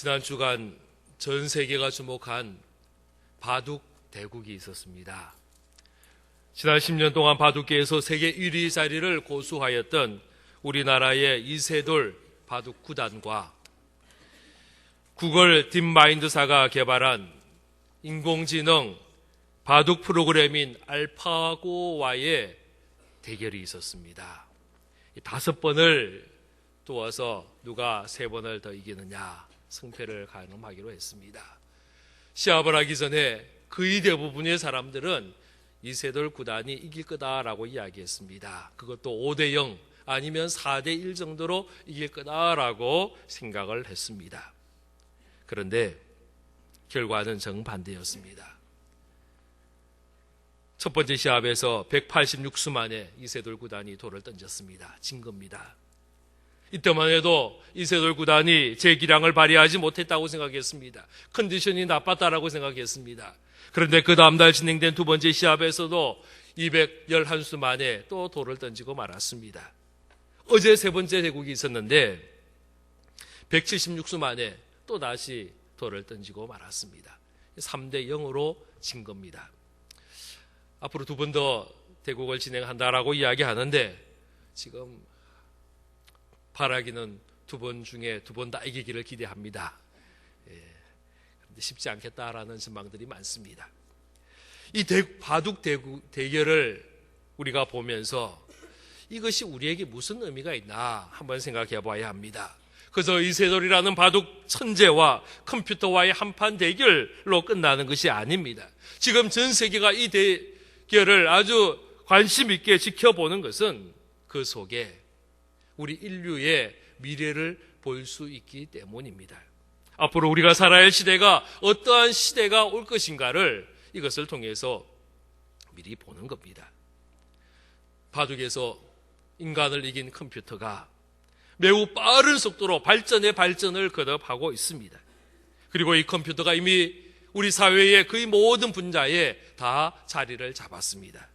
지난 주간 전 세계가 주목한 바둑 대국이 있었습니다. 지난 10년 동안 바둑계에서 세계 1위 자리를 고수하였던 우리나라의 이세돌 바둑 구단과 구글 딥마인드사가 개발한 인공지능 바둑 프로그램인 알파고와의 대결이 있었습니다. 5번을 두어서 누가 3번을 더 이기느냐 승패를 가늠하기로 했습니다. 시합을 하기 전에 거의 대부분의 사람들은 이세돌 구단이 이길 거다라고 이야기했습니다. 그것도 5대0 아니면 4대1 정도로 이길 거다라고 생각을 했습니다. 그런데 결과는 정반대였습니다. 첫 번째 시합에서 186수 만에 이세돌 구단이 돌을 던졌습니다. 진 겁니다. 이때만 해도 이세돌 구단이 제 기량을 발휘하지 못했다고 생각했습니다. 컨디션이 나빴다라고 생각했습니다. 그런데 그 다음날 진행된 두 번째 시합에서도 211수 만에 또 돌을 던지고 말았습니다. 어제 세 번째 대국이 있었는데 176수 만에 또 다시 돌을 던지고 말았습니다. 3대0으로 진 겁니다. 앞으로 2번 더 대국을 진행한다라고 이야기하는데 지금 바라기는 2번 중에 2번 다 이기기를 기대합니다. 그런데 쉽지 않겠다라는 전망들이 많습니다. 이 바둑 대결을 우리가 보면서 이것이 우리에게 무슨 의미가 있나 한번 생각해 봐야 합니다. 그래서 이세돌이라는 바둑 천재와 컴퓨터와의 한판 대결로 끝나는 것이 아닙니다. 지금 전 세계가 이 대결을 아주 관심 있게 지켜보는 것은 그 속에 우리 인류의 미래를 볼 수 있기 때문입니다. 앞으로 우리가 살아야 할 시대가 어떠한 시대가 올 것인가를 이것을 통해서 미리 보는 겁니다. 바둑에서 인간을 이긴 컴퓨터가 매우 빠른 속도로 발전을 거듭하고 있습니다. 그리고 이 컴퓨터가 이미 우리 사회의 거의 모든 분야에 다 자리를 잡았습니다.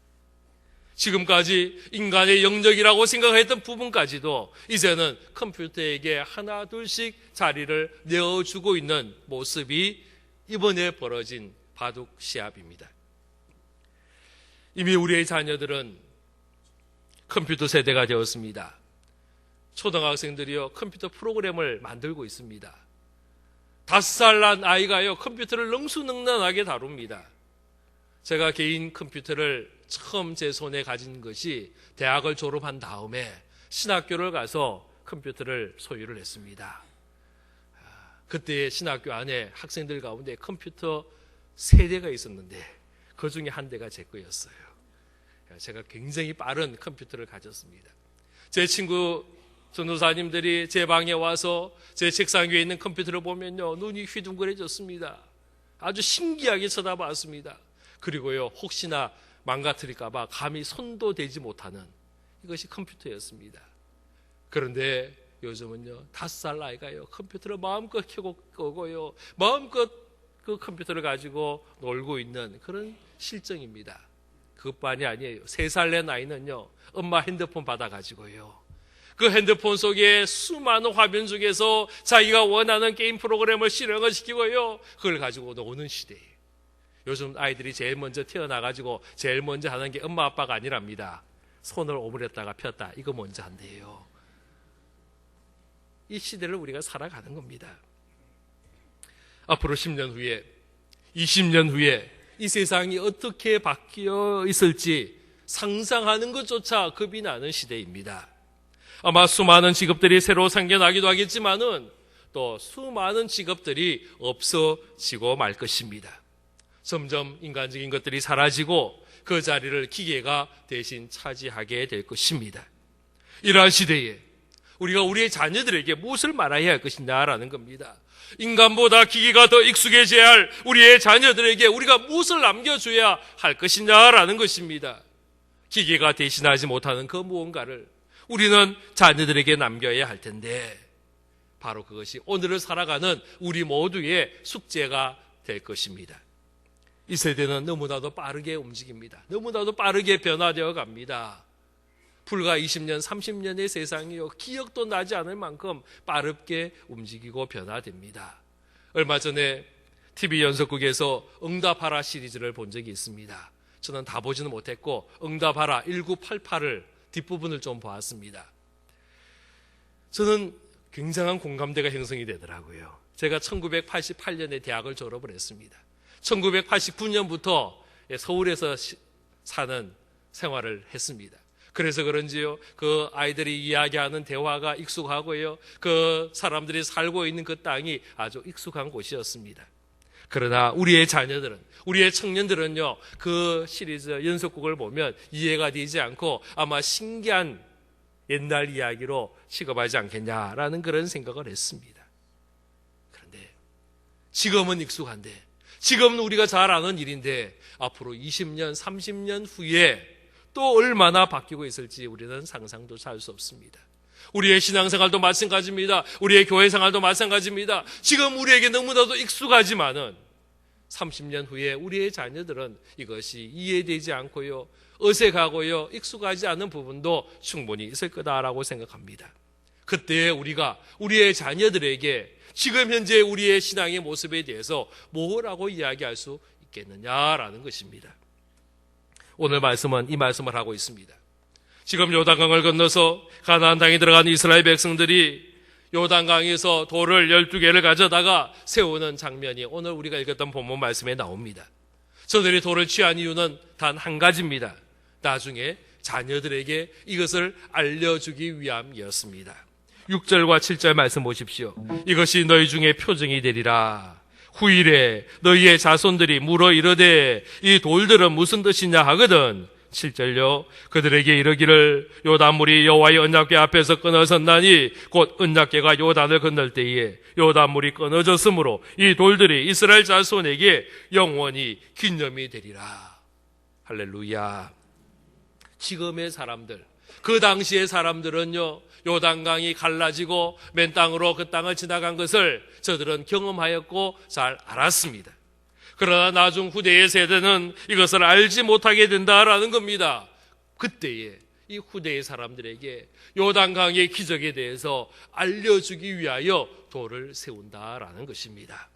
지금까지 인간의 영역이라고 생각했던 부분까지도 이제는 컴퓨터에게 하나 둘씩 자리를 내어주고 있는 모습이 이번에 벌어진 바둑 시합입니다. 이미 우리의 자녀들은 컴퓨터 세대가 되었습니다. 초등학생들이요 컴퓨터 프로그램을 만들고 있습니다. 5살 난 아이가요 컴퓨터를 능수능란하게 다룹니다. 제가 개인 컴퓨터를 처음 제 손에 가진 것이 대학을 졸업한 다음에 신학교를 가서 컴퓨터를 소유를 했습니다. 그때 신학교 안에 학생들 가운데 컴퓨터 3대가 있었는데 그 중에 한 대가 제 거였어요. 제가 굉장히 빠른 컴퓨터를 가졌습니다. 제 친구 전도사님들이 제 방에 와서 제 책상 위에 있는 컴퓨터를 보면요 눈이 휘둥그레졌습니다. 아주 신기하게 쳐다봤습니다. 그리고요 혹시나 망가뜨릴까 봐 감히 손도 대지 못하는 이것이 컴퓨터였습니다. 그런데 요즘은요 5살 아이가요 컴퓨터를 마음껏 켜고 끄고요 마음껏 그 컴퓨터를 가지고 놀고 있는 그런 실정입니다. 그것만이 아니에요. 3살 낸 아이는요 엄마 핸드폰 받아가지고요 그 핸드폰 속에 수많은 화면 중에서 자기가 원하는 게임 프로그램을 실행을 시키고요 그걸 가지고 노는 시대예요. 요즘 아이들이 제일 먼저 태어나가지고 제일 먼저 하는 게 엄마 아빠가 아니랍니다. 손을 오므렸다가 폈다 이거 먼저 한대요. 이 시대를 우리가 살아가는 겁니다. 앞으로 10년 후에 20년 후에 이 세상이 어떻게 바뀌어 있을지 상상하는 것조차 겁이 나는 시대입니다. 아마 수많은 직업들이 새로 생겨나기도 하겠지만은 또 수많은 직업들이 없어지고 말 것입니다. 점점 인간적인 것들이 사라지고 그 자리를 기계가 대신 차지하게 될 것입니다. 이러한 시대에 우리가 우리의 자녀들에게 무엇을 말해야 할 것이냐라는 겁니다. 인간보다 기계가 더 익숙해져야 할 우리의 자녀들에게 우리가 무엇을 남겨줘야 할 것이냐라는 것입니다. 기계가 대신하지 못하는 그 무언가를 우리는 자녀들에게 남겨야 할 텐데 바로 그것이 오늘을 살아가는 우리 모두의 숙제가 될 것입니다. 이 세대는 너무나도 빠르게 움직입니다. 너무나도 빠르게 변화되어 갑니다. 불과 20년, 30년의 세상이요 기억도 나지 않을 만큼 빠르게 움직이고 변화됩니다. 얼마 전에 TV 연속극에서 응답하라 시리즈를 본 적이 있습니다. 저는 다 보지는 못했고 응답하라 1988을 뒷부분을 좀 보았습니다. 저는 굉장한 공감대가 형성이 되더라고요. 제가 1988년에 대학을 졸업을 했습니다. 1989년부터 서울에서 사는 생활을 했습니다. 그래서 그런지요, 그 아이들이 이야기하는 대화가 익숙하고요, 그 사람들이 살고 있는 그 땅이 아주 익숙한 곳이었습니다. 그러나 우리의 자녀들은, 우리의 청년들은요, 그 시리즈 연속극을 보면 이해가 되지 않고 아마 신기한 옛날 이야기로 취급하지 않겠냐라는 그런 생각을 했습니다. 그런데 지금은 익숙한데, 지금은 우리가 잘 아는 일인데 앞으로 20년, 30년 후에 또 얼마나 바뀌고 있을지 우리는 상상도 할 수 없습니다. 우리의 신앙생활도 마찬가지입니다. 우리의 교회생활도 마찬가지입니다. 지금 우리에게 너무나도 익숙하지만은 30년 후에 우리의 자녀들은 이것이 이해되지 않고요, 어색하고요, 익숙하지 않은 부분도 충분히 있을 거다라고 생각합니다. 그때 우리가 우리의 자녀들에게 지금 현재 우리의 신앙의 모습에 대해서 뭐라고 이야기할 수 있겠느냐라는 것입니다. 오늘 말씀은 이 말씀을 하고 있습니다. 지금 요단강을 건너서 가나안 땅에 들어간 이스라엘 백성들이 요단강에서 돌을 12개를 가져다가 세우는 장면이 오늘 우리가 읽었던 본문 말씀에 나옵니다. 저들이 돌을 취한 이유는 단 한 가지입니다. 나중에 자녀들에게 이것을 알려주기 위함이었습니다. 6절과 7절 말씀 보십시오. 이것이 너희 중에 표징이 되리라. 후일에 너희의 자손들이 물어 이르되 이 돌들은 무슨 뜻이냐 하거든. 7절요. 그들에게 이르기를 요단물이 여호와의 언약궤 앞에서 끊어졌나니 곧 언약궤가 요단을 건널 때에 요단물이 끊어졌으므로 이 돌들이 이스라엘 자손에게 영원히 기념이 되리라. 할렐루야. 지금의 사람들, 그 당시의 사람들은요, 요단강이 갈라지고 맨 땅으로 그 땅을 지나간 것을 저들은 경험하였고 잘 알았습니다. 그러나 나중 후대의 세대는 이것을 알지 못하게 된다라는 겁니다. 그때에 이 후대의 사람들에게 요단강의 기적에 대해서 알려주기 위하여 돌을 세운다라는 것입니다.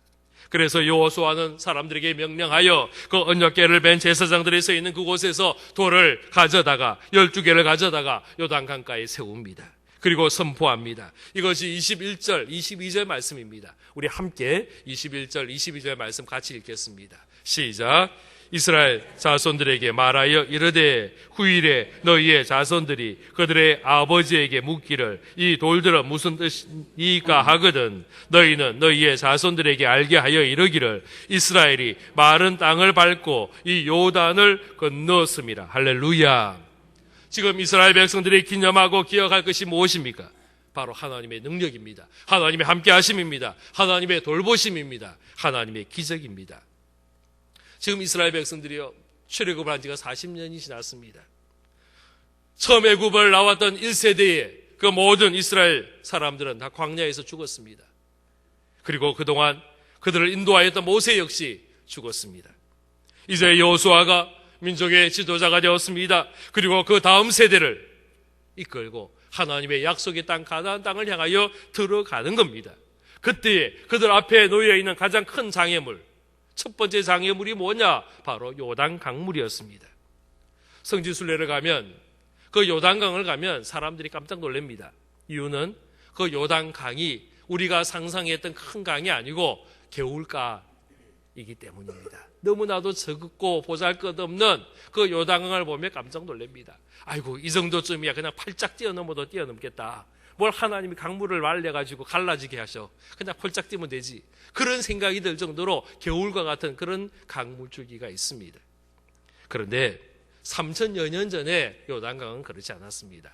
그래서 여호수아는 사람들에게 명령하여 그 언약궤를 맨 제사장들이 서 있는 그곳에서 돌을 가져다가 12개를 가져다가 요단강가에 세웁니다. 그리고 선포합니다. 이것이 21절, 22절 말씀입니다. 우리 함께 21절, 22절 말씀 같이 읽겠습니다. 시작. 이스라엘 자손들에게 말하여 이르되 후일에 너희의 자손들이 그들의 아버지에게 묻기를 이 돌들은 무슨 뜻이니까 하거든. 너희는 너희의 자손들에게 알게 하여 이르기를 이스라엘이 마른 땅을 밟고 이 요단을 건넜음이라. 할렐루야. 지금 이스라엘 백성들이 기념하고 기억할 것이 무엇입니까? 바로 하나님의 능력입니다. 하나님의 함께하심입니다. 하나님의 돌보심입니다. 하나님의 기적입니다. 지금 이스라엘 백성들이요, 출애굽을 한 지가 40년이 지났습니다. 처음 애굽을 나왔던 1세대의 그 모든 이스라엘 사람들은 다 광야에서 죽었습니다. 그리고 그동안 그들을 인도하였던 모세 역시 죽었습니다. 이제 여호수아가 민족의 지도자가 되었습니다. 그리고 그 다음 세대를 이끌고 하나님의 약속의 땅 가나안 땅을 향하여 들어가는 겁니다. 그때에 그들 앞에 놓여 있는 가장 큰 장애물, 첫 번째 장애물이 뭐냐? 바로 요단 강물이었습니다. 성지순례를 가면, 그 요단강을 가면 사람들이 깜짝 놀랍니다. 이유는 그 요단강이 우리가 상상했던 큰 강이 아니고 개울가이기 때문입니다. 너무나도 적고 보잘것없는 그 요단강을 보며 깜짝 놀랍니다. 아이고, 이 정도쯤이야 그냥 팔짝 뛰어넘어도 뛰어넘겠다. 뭘 하나님이 강물을 말려가지고 갈라지게 하셔. 그냥 폴짝 뛰면 되지. 그런 생각이 들 정도로 겨울과 같은 그런 강물줄기가 있습니다. 그런데 3000여 년 전에 요단강은 그렇지 않았습니다.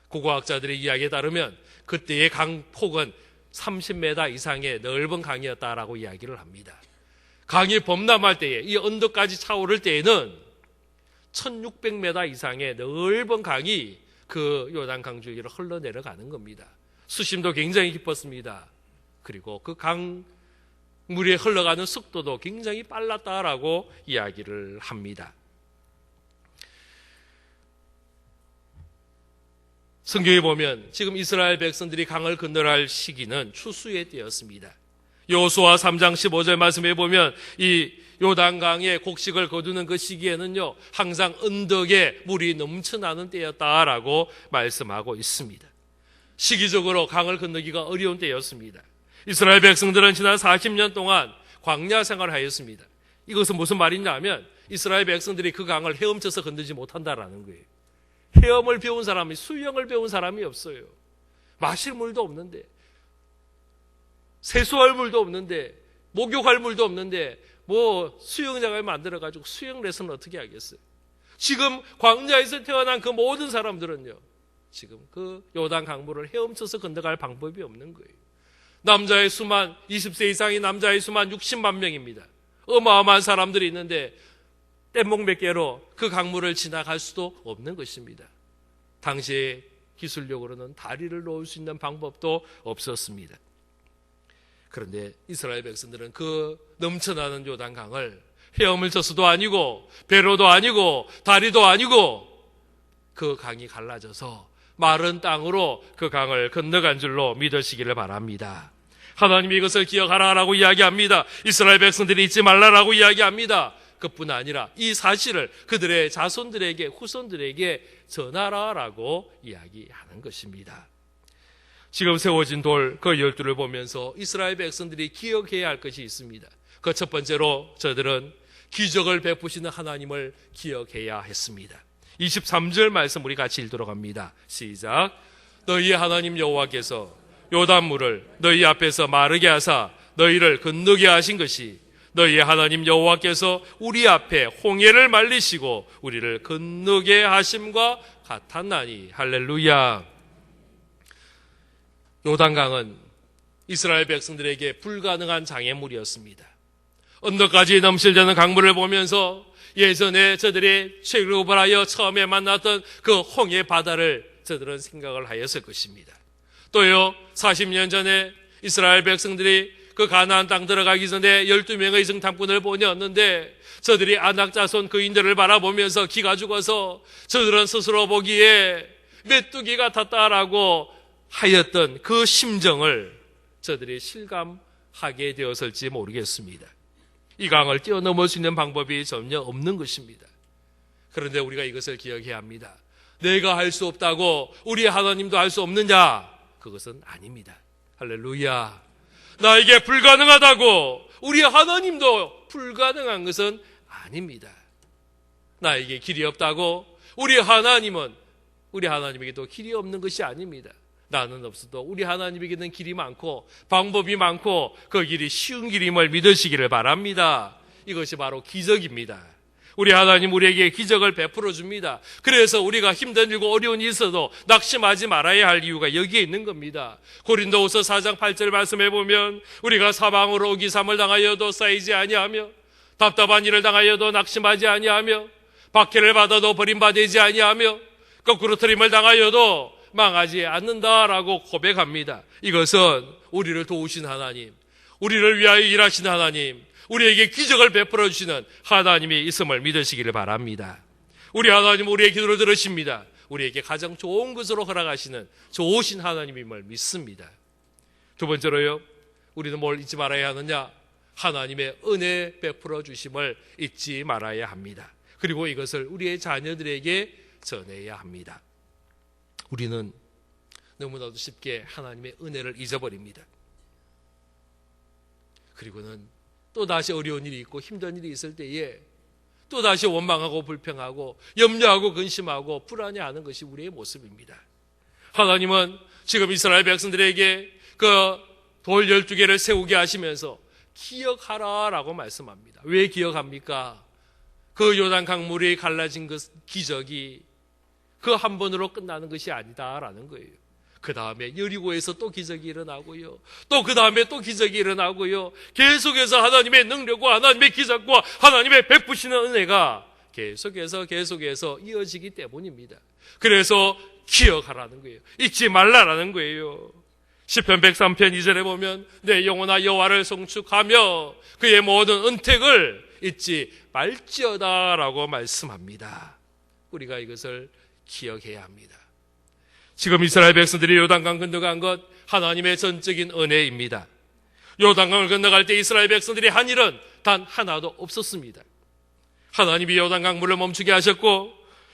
고고학자들의 이야기에 따르면 그때의 강폭은 30m 이상의 넓은 강이었다라고 이야기를 합니다. 강이 범람할 때에, 이 언덕까지 차오를 때에는 1600m 이상의 넓은 강이 그 요단강 주위로 흘러내려가는 겁니다. 수심도 굉장히 깊었습니다. 그리고 그 강물이 흘러가는 속도도 굉장히 빨랐다라고 이야기를 합니다. 성경에 보면 지금 이스라엘 백성들이 강을 건너갈 시기는 추수의 때였습니다. 여호수아 3장 15절 말씀해 보면 이 요단강에 곡식을 거두는 그 시기에는요, 항상 언덕에 물이 넘쳐나는 때였다라고 말씀하고 있습니다. 시기적으로 강을 건너기가 어려운 때였습니다. 이스라엘 백성들은 지난 40년 동안 광야 생활을 하였습니다. 이것은 무슨 말이냐 하면 이스라엘 백성들이 그 강을 헤엄쳐서 건너지 못한다라는 거예요. 헤엄을 배운 사람이, 수영을 배운 사람이 없어요. 마실 물도 없는데, 세수할 물도 없는데, 목욕할 물도 없는데 수영장을 만들어가지고 수영 레슨을 어떻게 하겠어요? 지금 광야에서 태어난 그 모든 사람들은요, 지금 그 요단 강물을 헤엄쳐서 건너갈 방법이 없는 거예요. 남자의 수만, 20세 이상의 남자의 수만 60만 명입니다. 어마어마한 사람들이 있는데 뗏목 몇 개로 그 강물을 지나갈 수도 없는 것입니다. 당시에 기술력으로는 다리를 놓을 수 있는 방법도 없었습니다. 그런데 이스라엘 백성들은 그 넘쳐나는 요단강을 헤엄을 쳐서도 아니고 배로도 아니고 다리도 아니고 그 강이 갈라져서 마른 땅으로 그 강을 건너간 줄로 믿으시기를 바랍니다. 하나님이 이것을 기억하라라고 이야기합니다. 이스라엘 백성들이 잊지 말라라고 이야기합니다. 그뿐 아니라 이 사실을 그들의 자손들에게, 후손들에게 전하라라고 이야기하는 것입니다. 지금 세워진 돌, 그 12를 보면서 이스라엘 백성들이 기억해야 할 것이 있습니다. 그 첫 번째로 저들은 기적을 베푸시는 하나님을 기억해야 했습니다. 23절 말씀 우리 같이 읽도록 합니다. 시작. 너희의 하나님 여호와께서 요단물을 너희 앞에서 마르게 하사 너희를 건너게 하신 것이 너희의 하나님 여호와께서 우리 앞에 홍해를 말리시고 우리를 건너게 하심과 같았나니. 할렐루야. 요단강은 이스라엘 백성들에게 불가능한 장애물이었습니다. 언덕까지 넘실대는 강물을 보면서 예전에 저들이 출애굽을 하여 처음에 만났던 그 홍해 바다를 저들은 생각을 하였을 것입니다. 또요, 40년 전에 이스라엘 백성들이 그 가나안 땅 들어가기 전에 12명의 정탐꾼을 보내었는데 저들이 아낙 자손 그인들을 바라보면서 기가 죽어서 저들은 스스로 보기에 메뚜기 같았다라고 하였던 그 심정을 저들이 실감하게 되었을지 모르겠습니다. 이 강을 뛰어넘을 수 있는 방법이 전혀 없는 것입니다. 그런데 우리가 이것을 기억해야 합니다. 내가 할 수 없다고 우리 하나님도 할 수 없느냐? 그것은 아닙니다. 할렐루야. 나에게 불가능하다고 우리 하나님도 불가능한 것은 아닙니다. 나에게 길이 없다고 우리 하나님에게도 길이 없는 것이 아닙니다. 나는 없어도 우리 하나님에게는 길이 많고 방법이 많고 그 길이 쉬운 길임을 믿으시기를 바랍니다. 이것이 바로 기적입니다. 우리 하나님 우리에게 기적을 베풀어 줍니다. 그래서 우리가 힘들고 어려운 일이 있어도 낙심하지 말아야 할 이유가 여기에 있는 겁니다. 고린도후서 4장 8절 말씀해 보면 우리가 사방으로 어기삼을 당하여도 쌓이지 아니하며 답답한 일을 당하여도 낙심하지 아니하며 박해를 받아도 버림받지 아니하며 거꾸로 트림을 당하여도 망하지 않는다라고 고백합니다. 이것은 우리를 도우신 하나님, 우리를 위하여 일하시는 하나님, 우리에게 기적을 베풀어 주시는 하나님이 있음을 믿으시기를 바랍니다. 우리 하나님 우리의 기도를 들으십니다. 우리에게 가장 좋은 것으로 허락하시는 좋으신 하나님임을 믿습니다. 두 번째로요, 우리는 뭘 잊지 말아야 하느냐? 하나님의 은혜 베풀어 주심을 잊지 말아야 합니다. 그리고 이것을 우리의 자녀들에게 전해야 합니다. 우리는 너무나도 쉽게 하나님의 은혜를 잊어버립니다. 그리고는 또다시 어려운 일이 있고 힘든 일이 있을 때에 또다시 원망하고 불평하고 염려하고 근심하고 불안해하는 것이 우리의 모습입니다. 하나님은 지금 이스라엘 백성들에게 그 돌 12개를 세우게 하시면서 기억하라라고 말씀합니다. 왜 기억합니까? 그 요단 강물이 갈라진 그 기적이 그 한 번으로 끝나는 것이 아니다라는 거예요. 그 다음에 여리고에서 또 기적이 일어나고요. 또 그 다음에 또 기적이 일어나고요. 계속해서 하나님의 능력과 하나님의 기적과 하나님의 베푸시는 은혜가 계속해서 이어지기 때문입니다. 그래서 기억하라는 거예요. 잊지 말라라는 거예요. 시편 103편 2절에 보면 내 영혼아 여호와를 송축하며 그의 모든 은택을 잊지 말지어다라고 말씀합니다. 우리가 이것을 기억해야 합니다. 지금 이스라엘 백성들이 요단강 건너간 것 하나님의 전적인 은혜입니다. 요단강을 건너갈 때 이스라엘 백성들이 한 일은 단 하나도 없었습니다. 하나님이 요단강 물을 멈추게 하셨고,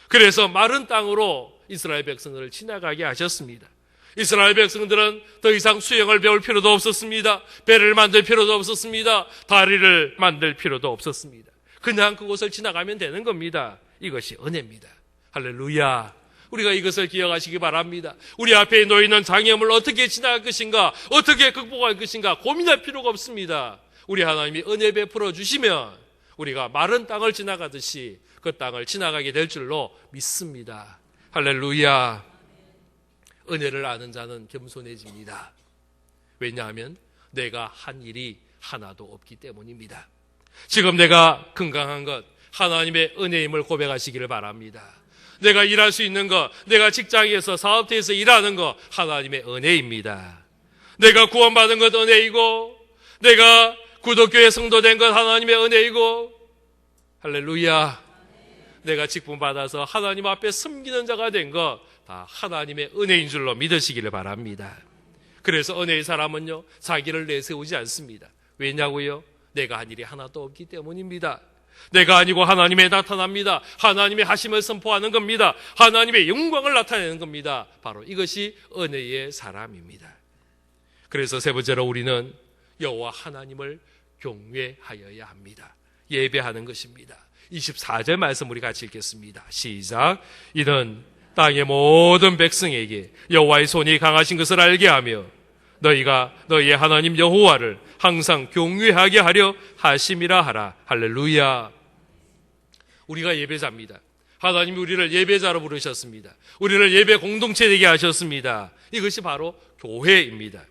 그래서 마른 땅으로 이스라엘 백성들을 지나가게 하셨습니다. 이스라엘 백성들은 더 이상 수영을 배울 필요도 없었습니다. 배를 만들 필요도 없었습니다. 다리를 만들 필요도 없었습니다. 그냥 그곳을 지나가면 되는 겁니다. 이것이 은혜입니다. 할렐루야. 우리가 이것을 기억하시기 바랍니다. 우리 앞에 놓이는 장애물을 어떻게 지나갈 것인가, 어떻게 극복할 것인가 고민할 필요가 없습니다. 우리 하나님이 은혜 베풀어 주시면 우리가 마른 땅을 지나가듯이 그 땅을 지나가게 될 줄로 믿습니다. 할렐루야. 은혜를 아는 자는 겸손해집니다. 왜냐하면 내가 한 일이 하나도 없기 때문입니다. 지금 내가 건강한 것 하나님의 은혜임을 고백하시기를 바랍니다. 내가 일할 수 있는 것, 내가 직장에서 사업체에서 일하는 것 하나님의 은혜입니다. 내가 구원받은 것 은혜이고, 내가 구독교회 성도된 것 하나님의 은혜이고, 할렐루야. 내가 직분 받아서 하나님 앞에 섬기는 자가 된 것 다 하나님의 은혜인 줄로 믿으시기를 바랍니다. 그래서 은혜의 사람은요, 자기를 내세우지 않습니다. 왜냐고요? 내가 한 일이 하나도 없기 때문입니다. 내가 아니고 하나님의 나타납니다. 하나님의 하심을 선포하는 겁니다. 하나님의 영광을 나타내는 겁니다. 바로 이것이 은혜의 사람입니다. 그래서 세 번째로 우리는 여호와 하나님을 경외하여야 합니다. 예배하는 것입니다. 24절 말씀 우리 같이 읽겠습니다. 시작. 이는 땅의 모든 백성에게 여호와의 손이 강하신 것을 알게 하며 너희가 너희의 하나님 여호와를 항상 경외하게 하려 하심이라 하라. 할렐루야. 우리가 예배자입니다. 하나님이 우리를 예배자로 부르셨습니다. 우리를 예배 공동체 되게 하셨습니다. 이것이 바로 교회입니다.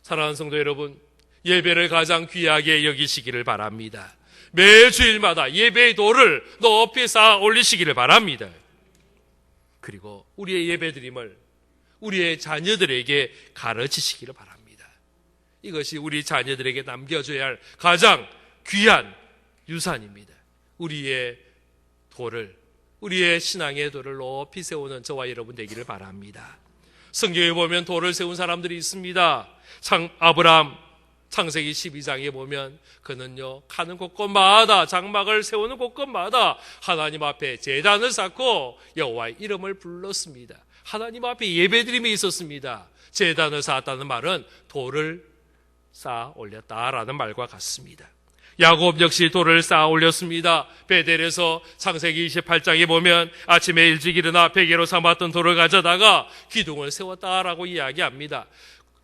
사랑하는 성도 여러분, 예배를 가장 귀하게 여기시기를 바랍니다. 매 주일마다 예배의 돌을 높이 쌓아 올리시기를 바랍니다. 그리고 우리의 예배드림을 우리의 자녀들에게 가르치시기를 바랍니다. 이것이 우리 자녀들에게 남겨줘야 할 가장 귀한 유산입니다. 우리의 돌을, 우리의 신앙의 돌을 높이 세우는 저와 여러분 되기를 바랍니다. 성경에 보면 돌을 세운 사람들이 있습니다. 아브라함 창세기 12장에 보면 그는요, 가는 곳곳마다 장막을 세우는 곳곳마다 하나님 앞에 제단을 쌓고 여호와의 이름을 불렀습니다. 하나님 앞에 예배드림이 있었습니다. 제단을 쌓았다는 말은 돌을 쌓아 올렸다라는 말과 같습니다. 야곱 역시 돌을 쌓아 올렸습니다. 베델에서 창세기 28장에 보면 아침에 일찍 일어나 베개로 삼았던 돌을 가져다가 기둥을 세웠다라고 이야기합니다.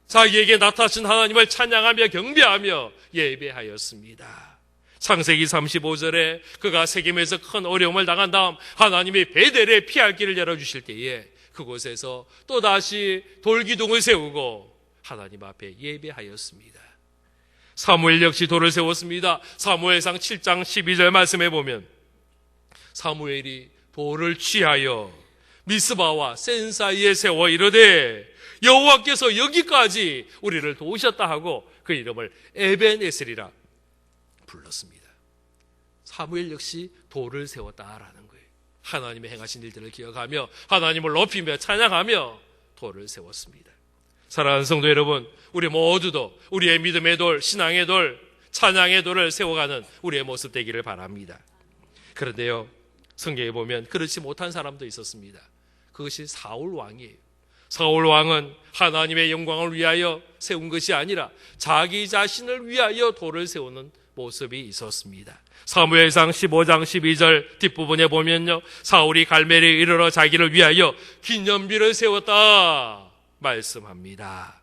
자기에게 나타나신 하나님을 찬양하며 경배하며 예배하였습니다. 창세기 35절에 그가 세겜에서 큰 어려움을 당한 다음 하나님이 베델에 피할 길을 열어주실 때에 그곳에서 또다시 돌기둥을 세우고 하나님 앞에 예배하였습니다. 사무엘 역시 돌을 세웠습니다. 사무엘상 7장 12절 말씀에 보면 사무엘이 돌을 취하여 미스바와 센 사이에 세워 이르되 여호와께서 여기까지 우리를 도우셨다 하고 그 이름을 에벤에셀이라 불렀습니다. 사무엘 역시 돌을 세웠다라는 거예요. 하나님의 행하신 일들을 기억하며 하나님을 높이며 찬양하며 돌을 세웠습니다. 사랑하는 성도 여러분, 우리 모두도 우리의 믿음의 돌, 신앙의 돌, 찬양의 돌을 세워가는 우리의 모습 되기를 바랍니다. 그런데요, 성경에 보면 그렇지 못한 사람도 있었습니다. 그것이 사울 왕이에요. 사울 왕은 하나님의 영광을 위하여 세운 것이 아니라 자기 자신을 위하여 돌을 세우는 모습이 있었습니다. 사무엘상 15장 12절 뒷부분에 보면요, 사울이 갈멜에 이르러 자기를 위하여 기념비를 세웠다 말씀합니다.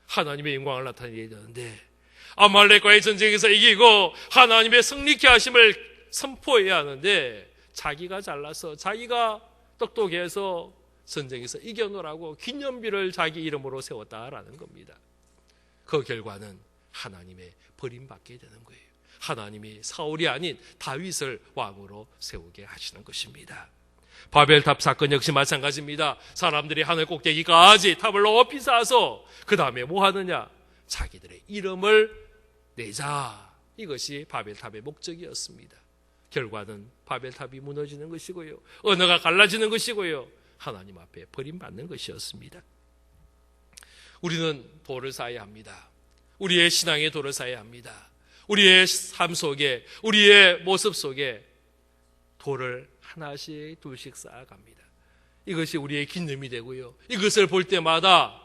하나님의 영광을 나타내야 되는데 아말렉과의 전쟁에서 이기고 하나님의 승리케 하심을 선포해야 하는데 자기가 잘나서 자기가 똑똑해서 전쟁에서 이겨놓으라고 기념비를 자기 이름으로 세웠다라는 겁니다. 그 결과는 하나님의 버림받게 되는 거예요. 하나님이 사울이 아닌 다윗을 왕으로 세우게 하시는 것입니다. 바벨탑 사건 역시 마찬가지입니다. 사람들이 하늘 꼭대기까지 탑을 높이 쌓아서 그 다음에 뭐 하느냐? 자기들의 이름을 내자. 이것이 바벨탑의 목적이었습니다. 결과는 바벨탑이 무너지는 것이고요, 언어가 갈라지는 것이고요, 하나님 앞에 버림받는 것이었습니다. 우리는 돌을 쌓아야 합니다. 우리의 신앙의 도를 쌓아야 합니다. 우리의 삶 속에, 우리의 모습 속에 돌을 하나씩 둘씩 쌓아갑니다. 이것이 우리의 기념이 되고요. 이것을 볼 때마다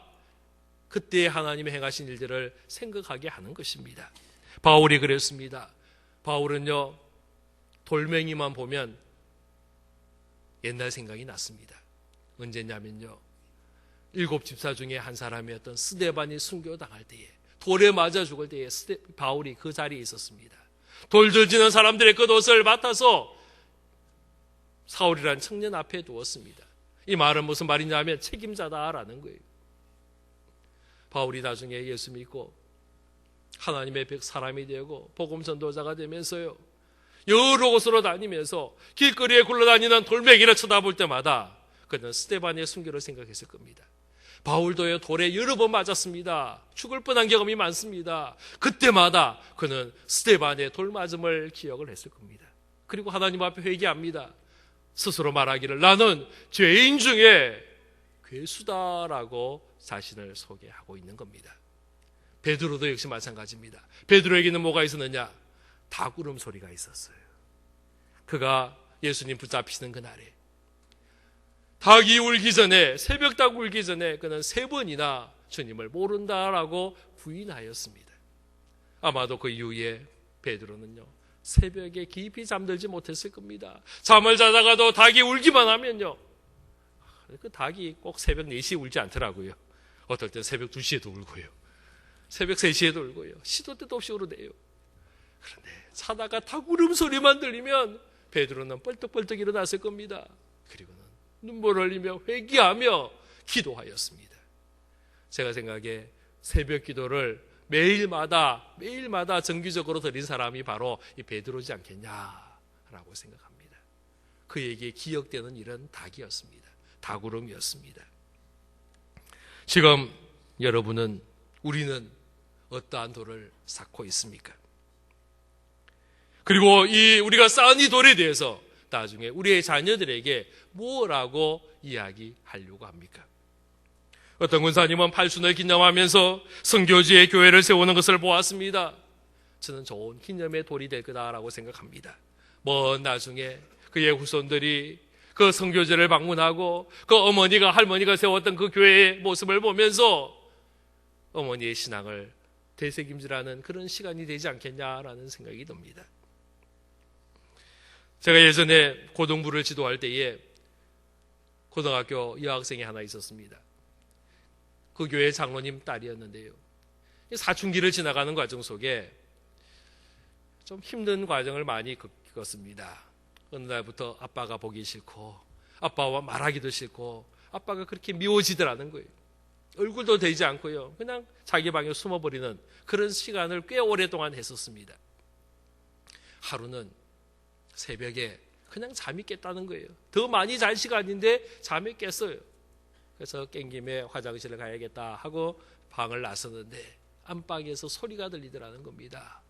그때 하나님의 행하신 일들을 생각하게 하는 것입니다. 바울이 그랬습니다. 바울은요, 돌멩이만 보면 옛날 생각이 났습니다. 언제냐면요, 7 집사 중에 한 사람이었던 스데반이 순교당할 때에, 돌에 맞아 죽을 때에 바울이 그 자리에 있었습니다. 돌 들지는 사람들의 겉옷을 맡아서 사울이라는 청년 앞에 두었습니다. 이 말은 무슨 말이냐면 책임자다라는 거예요. 바울이 나중에 예수 믿고 하나님의 사람이 되고 복음 전도자가 되면서요, 여러 곳으로 다니면서 길거리에 굴러다니는 돌멩이를 쳐다볼 때마다 그는 스데반의 순교를 생각했을 겁니다. 바울도요, 돌에 여러 번 맞았습니다. 죽을 뻔한 경험이 많습니다. 그때마다 그는 스데반의 돌맞음을 기억을 했을 겁니다. 그리고 하나님 앞에 회개합니다. 스스로 말하기를 나는 죄인 중에 괴수다라고 자신을 소개하고 있는 겁니다. 베드로도 역시 마찬가지입니다. 베드로에게는 뭐가 있었느냐? 닭울음 소리가 있었어요. 그가 예수님 붙잡히시는 그날에 닭이 울기 전에, 새벽 닭 울기 전에 그는 3번이나 주님을 모른다라고 부인하였습니다. 아마도 그 이후에 베드로는요, 새벽에 깊이 잠들지 못했을 겁니다. 잠을 자다가도 닭이 울기만 하면요, 그 닭이 꼭 새벽 4시에 울지 않더라고요. 어떨 땐 새벽 2시에도 울고요, 새벽 3시에도 울고요, 시도 때도 없이 울어대요. 그런데 자다가 닭 울음소리만 들리면 베드로는 뻘떡뻘떡 일어났을 겁니다. 그리고는 눈물을 흘리며 회개하며 기도하였습니다. 제가 생각에 새벽 기도를 매일마다 정기적으로 드린 사람이 바로 이 베드로지 않겠냐라고 생각합니다. 그에게 기억되는 이런 닭이었습니다. 닭울음이었습니다. 지금 여러분은, 우리는 어떠한 돌을 쌓고 있습니까? 그리고 우리가 쌓은 이 돌에 대해서 나중에 우리의 자녀들에게 뭐라고 이야기하려고 합니까? 어떤 군사님은 팔순을 기념하면서 선교지에 교회를 세우는 것을 보았습니다. 저는 좋은 기념의 돌이 될 거다라고 생각합니다. 먼 나중에 그의 후손들이 그 선교지를 방문하고 그 어머니가, 할머니가 세웠던 그 교회의 모습을 보면서 어머니의 신앙을 되새김질하는 그런 시간이 되지 않겠냐라는 생각이 듭니다. 제가 예전에 고등부를 지도할 때에 고등학교 여학생이 하나 있었습니다. 그 교회 장로님 딸이었는데요, 사춘기를 지나가는 과정 속에 좀 힘든 과정을 많이 겪었습니다. 어느 날부터 아빠가 보기 싫고 아빠와 말하기도 싫고 아빠가 그렇게 미워지더라는 거예요. 얼굴도 대지 않고요, 그냥 자기 방에 숨어버리는 그런 시간을 꽤 오랫동안 했었습니다. 하루는 새벽에 그냥 잠이 깼다는 거예요. 더 많이 잘 시간인데 잠이 깼어요. 그래서 깬 김에 화장실을 가야겠다 하고 방을 나섰는데 안방에서 소리가 들리더라는 겁니다.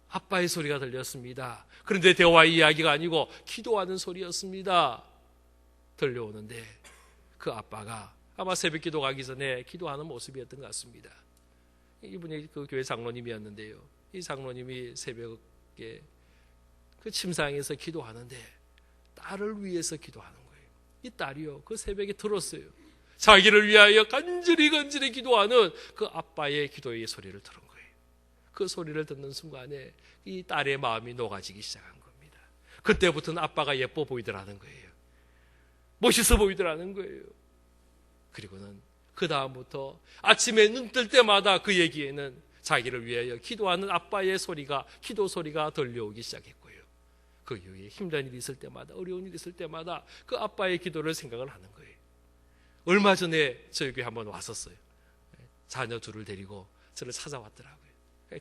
아빠의 소리가 들렸습니다. 그런데 대화 이야기가 아니고 기도하는 소리였습니다. 들려오는데 그 아빠가 아마 새벽 기도 가기 전에 기도하는 모습이었던 것 같습니다. 이분이 그 교회 장로님이었는데요, 이 장로님이 새벽에 그 침상에서 기도하는데 딸을 위해서 기도하는 거예요. 이 딸이요, 그 새벽에 들었어요. 자기를 위하여 간절히 기도하는 그 아빠의 기도의 소리를 들은 거예요. 그 소리를 듣는 순간에 이 딸의 마음이 녹아지기 시작한 겁니다. 그때부터는 아빠가 예뻐 보이더라는 거예요. 멋있어 보이더라는 거예요. 그리고는 그 다음부터 아침에 눈 뜰 때마다 그에게는 자기를 위하여 기도하는 아빠의 소리가, 기도 소리가 들려오기 시작했고요. 그 이후에 힘든 일이 있을 때마다, 어려운 일이 있을 때마다 그 아빠의 기도를 생각을 하는 거예요. 얼마 전에 저희 교회 한번 왔었어요. 자녀 둘을 데리고 저를 찾아왔더라고요.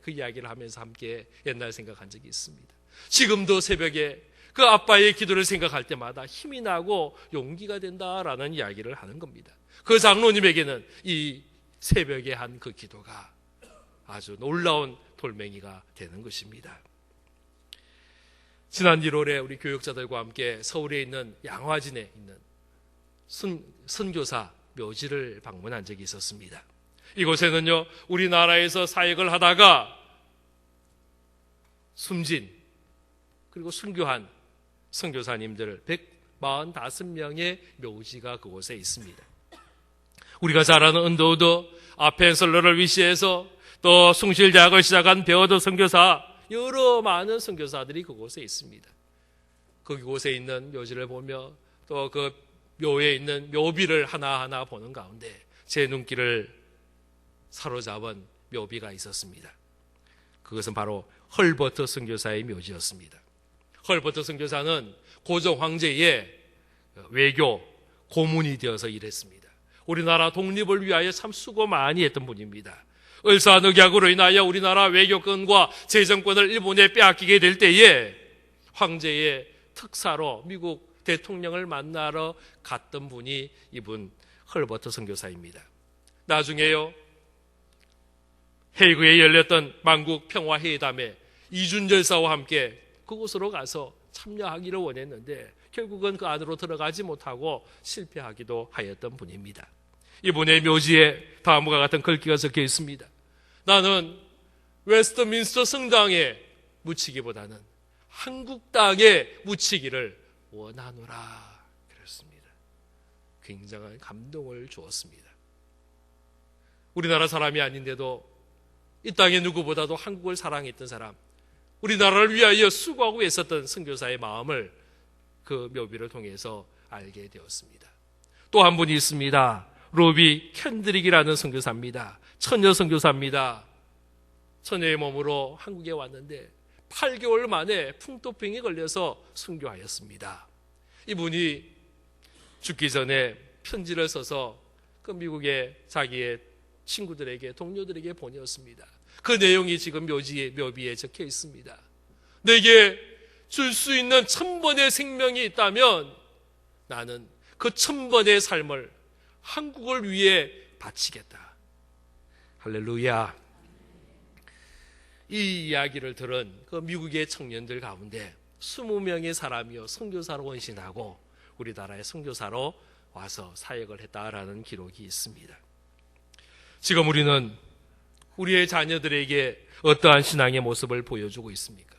그 이야기를 하면서 함께 옛날 생각한 적이 있습니다. 지금도 새벽에 그 아빠의 기도를 생각할 때마다 힘이 나고 용기가 된다라는 이야기를 하는 겁니다. 그 장로님에게는 이 새벽에 한 그 기도가 아주 놀라운 돌멩이가 되는 것입니다. 지난 1월에 우리 교육자들과 함께 서울에 있는 양화진에 있는 선교사 묘지를 방문한 적이 있었습니다. 이곳에는요, 우리나라에서 사역을 하다가 숨진 그리고 순교한 선교사님들 145명의 묘지가 그곳에 있습니다. 우리가 잘 아는 언더우드 아펜설러를 위시해서 또 숭실대학을 시작한 베어드 선교사, 여러 많은 선교사들이 그곳에 있습니다. 그곳에 있는 묘지를 보며 또 그 묘에 있는 묘비를 하나하나 보는 가운데 제 눈길을 사로잡은 묘비가 있었습니다. 그것은 바로 헐버트 선교사의 묘지였습니다. 헐버트 선교사는 고종 황제의 외교 고문이 되어서 일했습니다. 우리나라 독립을 위하여 참 수고 많이 했던 분입니다. 을사늑약으로 인하여 우리나라 외교권과 재정권을 일본에 빼앗기게 될 때에 황제의 특사로 미국 대통령을 만나러 갔던 분이 이분 헐버트 선교사입니다. 나중에요, 헤이그에 열렸던 만국 평화회담에 이준열사와 함께 그곳으로 가서 참여하기를 원했는데 결국은 그 안으로 들어가지 못하고 실패하기도 하였던 분입니다. 이분의 묘지에 다음과 같은 글귀가 적혀 있습니다. 나는 웨스트민스터 성당에 묻히기보다는 한국 땅에 묻히기를 원하노라 그랬습니다. 굉장한 감동을 주었습니다. 우리나라 사람이 아닌데도 이 땅의 누구보다도 한국을 사랑했던 사람, 우리나라를 위하여 수고하고 애썼던 선교사의 마음을 그 묘비를 통해서 알게 되었습니다. 또 한 분이 있습니다. 로비 캔드릭이라는 선교사입니다. 처녀 선교사입니다. 처녀의 몸으로 한국에 왔는데 8개월 만에 풍토병에 걸려서 순교하였습니다. 이분이 죽기 전에 편지를 써서 그 미국의 자기의 친구들에게, 동료들에게 보내었습니다. 그 내용이 지금 묘비에 적혀 있습니다. 내게 줄 수 있는 1000번의 생명이 있다면 나는 그 1000번의 삶을 한국을 위해 바치겠다. 할렐루야. 이 이야기를 들은 그 미국의 청년들 가운데 20명의 사람이요 선교사로 헌신하고 우리나라의 선교사로 와서 사역을 했다라는 기록이 있습니다. 지금 우리는 우리의 자녀들에게 어떠한 신앙의 모습을 보여주고 있습니까?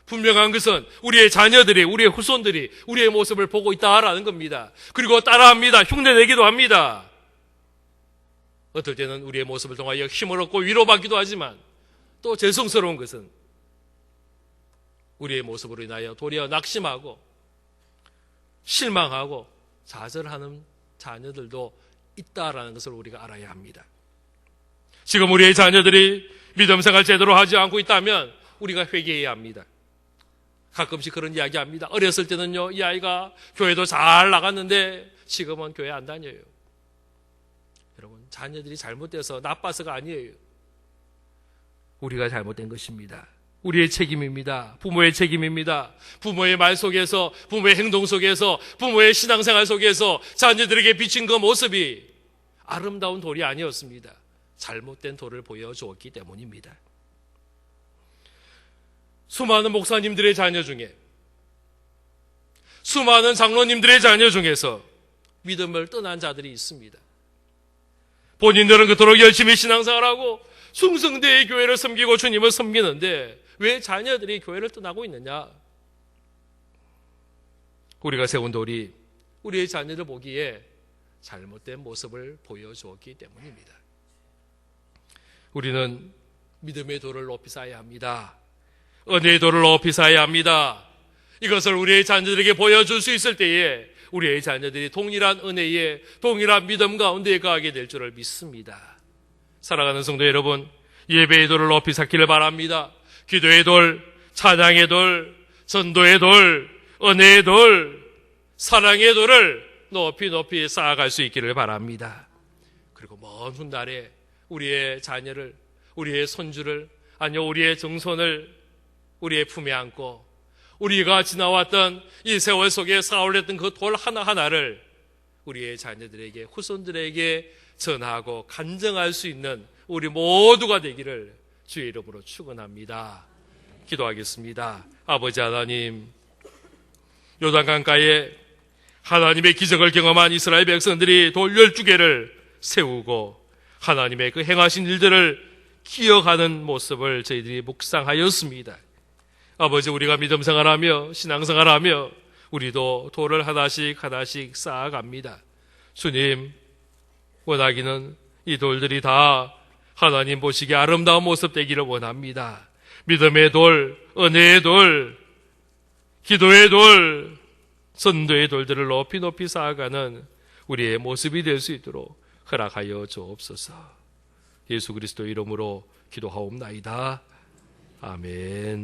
분명한 것은 우리의 자녀들이, 우리의 후손들이 우리의 모습을 보고 있다라는 겁니다. 그리고 따라합니다. 흉내내기도 합니다. 어떨 때는 우리의 모습을 통하여 힘을 얻고 위로받기도 하지만 또 죄송스러운 것은 우리의 모습으로 인하여 도리어 낙심하고 실망하고 좌절하는 자녀들도 있다라는 것을 우리가 알아야 합니다. 지금 우리의 자녀들이 믿음 생활 제대로 하지 않고 있다면 우리가 회개해야 합니다. 가끔씩 그런 이야기 합니다. 어렸을 때는요, 이 아이가 교회도 잘 나갔는데 지금은 교회 안 다녀요. 여러분, 자녀들이 잘못돼서 나빠서가 아니에요. 우리가 잘못된 것입니다. 우리의 책임입니다. 부모의 책임입니다. 부모의 말 속에서, 부모의 행동 속에서, 부모의 신앙생활 속에서 자녀들에게 비친 그 모습이 아름다운 돌이 아니었습니다. 잘못된 돌을 보여주었기 때문입니다. 수많은 목사님들의 자녀 중에, 수많은 장로님들의 자녀 중에서 믿음을 떠난 자들이 있습니다. 본인들은 그토록 열심히 신앙생활하고 충성되이 교회를 섬기고 주님을 섬기는데 왜 자녀들이 교회를 떠나고 있느냐? 우리가 세운 돌이 우리의 자녀를 보기에 잘못된 모습을 보여주었기 때문입니다. 우리는 믿음의 돌을 높이 쌓아야 합니다. 은혜의 돌을 높이 쌓아야 합니다. 이것을 우리의 자녀들에게 보여줄 수 있을 때에 우리의 자녀들이 동일한 은혜에, 동일한 믿음 가운데 거하게 될 줄을 믿습니다. 사랑하는 성도 여러분, 예배의 돌을 높이 쌓기를 바랍니다. 기도의 돌, 찬양의 돌, 전도의 돌, 은혜의 돌, 사랑의 돌을 높이 높이 쌓아갈 수 있기를 바랍니다. 그리고 먼 훗날에 우리의 자녀를, 우리의 손주를, 아니요 우리의 정손을 우리의 품에 안고 우리가 지나왔던 이 세월 속에 쌓아올렸던 그 돌 하나하나를 우리의 자녀들에게, 후손들에게 전하고 간증할 수 있는 우리 모두가 되기를 주의 이름으로 축원합니다. 기도하겠습니다. 아버지 하나님, 요단강가에 하나님의 기적을 경험한 이스라엘 백성들이 돌 12개를 세우고 하나님의 그 행하신 일들을 기억하는 모습을 저희들이 묵상하였습니다. 아버지, 우리가 믿음 생활하며 신앙 생활하며 우리도 돌을 하나씩 쌓아갑니다. 주님, 원하기는 이 돌들이 다 하나님 보시기에 아름다운 모습 되기를 원합니다. 믿음의 돌, 은혜의 돌, 기도의 돌, 선도의 돌들을 높이 쌓아가는 우리의 모습이 될 수 있도록 허락하여 주옵소서. 예수 그리스도 이름으로 기도하옵나이다. 아멘.